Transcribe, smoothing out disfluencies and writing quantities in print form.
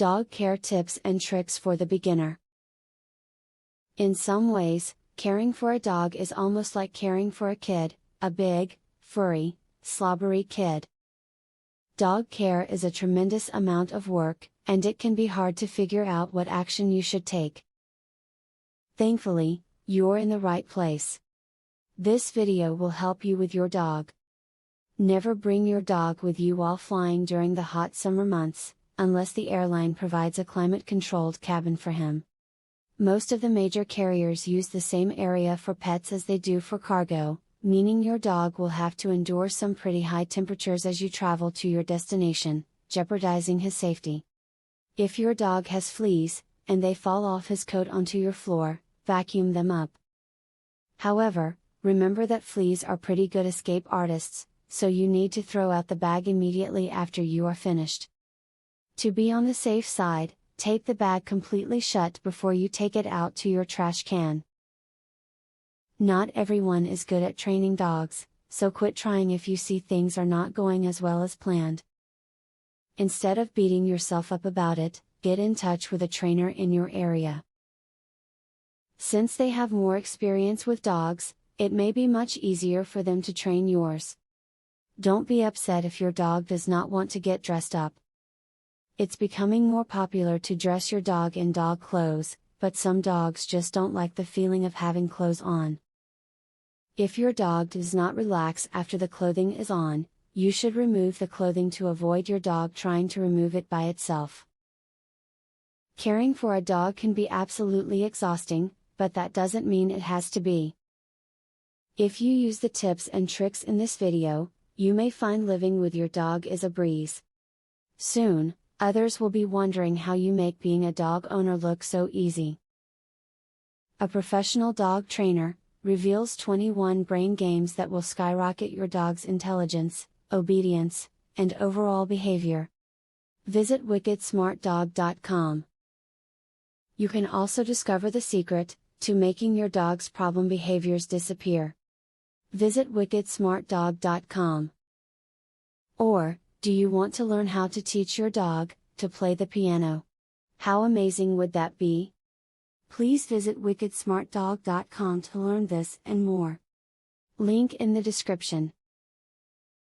Dog care tips and tricks for the beginner. In some ways, caring for a dog is almost like caring for a kid, a big, furry, slobbery kid. Dog care is a tremendous amount of work, and it can be hard to figure out what action you should take. Thankfully, you're in the right place. This video will help you with your dog. Never bring your dog with you while flying during the hot summer months, unless the airline provides a climate-controlled cabin for him. Most of the major carriers use the same area for pets as they do for cargo, meaning your dog will have to endure some pretty high temperatures as you travel to your destination, jeopardizing his safety. If your dog has fleas, and they fall off his coat onto your floor, vacuum them up. However, remember that fleas are pretty good escape artists, so you need to throw out the bag immediately after you are finished. To be on the safe side, tape the bag completely shut before you take it out to your trash can. Not everyone is good at training dogs, so quit trying if you see things are not going as well as planned. Instead of beating yourself up about it, get in touch with a trainer in your area. Since they have more experience with dogs, it may be much easier for them to train yours. Don't be upset if your dog does not want to get dressed up. It's becoming more popular to dress your dog in dog clothes, but some dogs just don't like the feeling of having clothes on. If your dog does not relax after the clothing is on, you should remove the clothing to avoid your dog trying to remove it by itself. Caring for a dog can be absolutely exhausting, but that doesn't mean it has to be. If you use the tips and tricks in this video, you may find living with your dog is a breeze. Soon, others will be wondering how you make being a dog owner look so easy. A professional dog trainer reveals 21 brain games that will skyrocket your dog's intelligence, obedience, and overall behavior. Visit wickedsmartdog.com. You can also discover the secret to making your dog's problem behaviors disappear. Visit wickedsmartdog.com. Or, do you want to learn how to teach your dog to play the piano? How amazing would that be? Please visit wickedsmartdog.com to learn this and more. Link in the description.